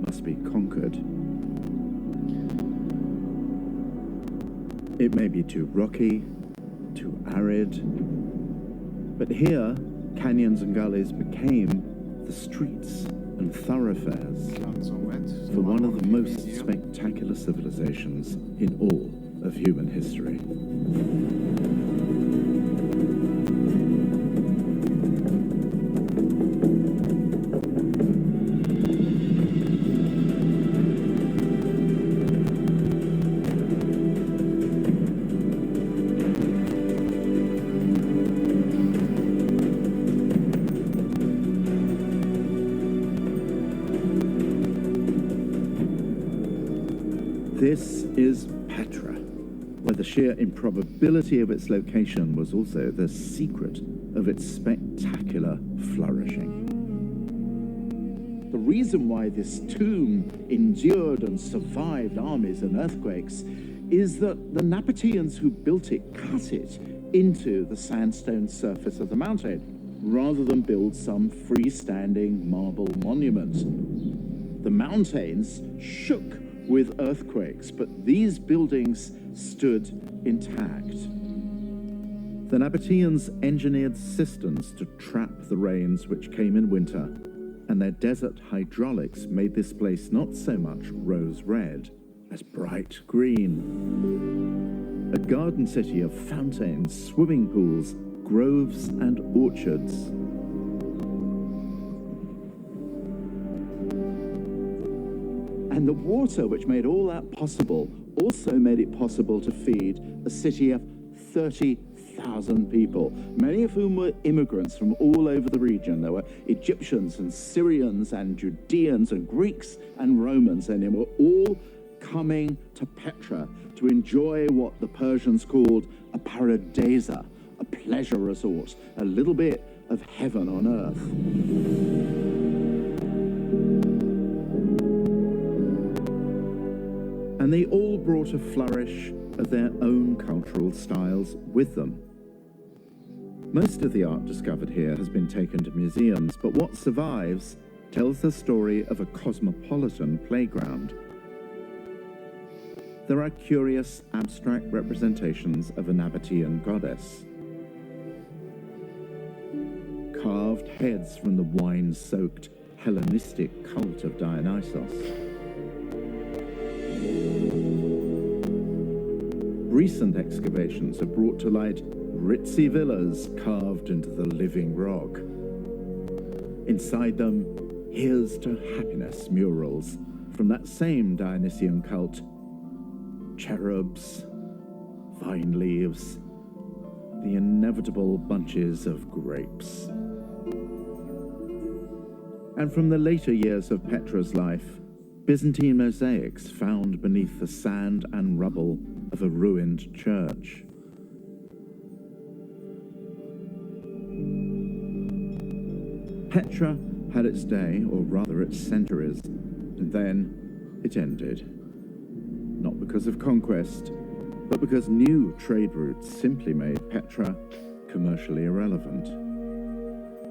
must be conquered. It may be too rocky, too arid, but here, canyons and gullies became the streets and thoroughfares for one of the most spectacular civilizations in all of human history. This is Petra, where the sheer improbability of its location was also the secret of its spectacular flourishing. The reason why this tomb endured and survived armies and earthquakes is that the Nabateans who built it cut it into the sandstone surface of the mountain, rather than build some freestanding marble monument. The mountains shook with earthquakes, but these buildings stood intact. The Nabateans engineered cisterns to trap the rains which came in winter, and their desert hydraulics made this place not so much rose red as bright green. A garden city of fountains, swimming pools, groves, and orchards. And the water which made all that possible also made it possible to feed a city of 30,000 people, many of whom were immigrants from all over the region. There were Egyptians and Syrians and Judeans and Greeks and Romans, and they were all coming to Petra to enjoy what the Persians called a paradisa, a pleasure resort, a little bit of heaven on earth. And they all brought a flourish of their own cultural styles with them. Most of the art discovered here has been taken to museums, but what survives tells the story of a cosmopolitan playground. There are curious abstract representations of a Nabatean goddess, carved heads from the wine-soaked Hellenistic cult of Dionysos. Recent excavations have brought to light ritzy villas carved into the living rock. Inside them, here's to happiness murals from that same Dionysian cult. Cherubs, vine leaves, the inevitable bunches of grapes. And from the later years of Petra's life, Byzantine mosaics found beneath the sand and rubble of a ruined church. Petra had its day, or rather its centuries, and then it ended. Not because of conquest, but because new trade routes simply made Petra commercially irrelevant.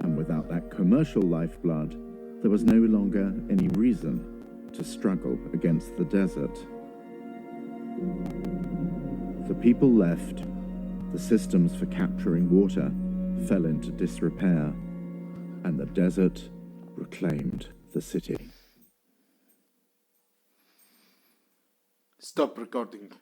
And without that commercial lifeblood, there was no longer any reason to struggle against the desert. The people left, the systems for capturing water fell into disrepair, and the desert reclaimed the city. Stop recording.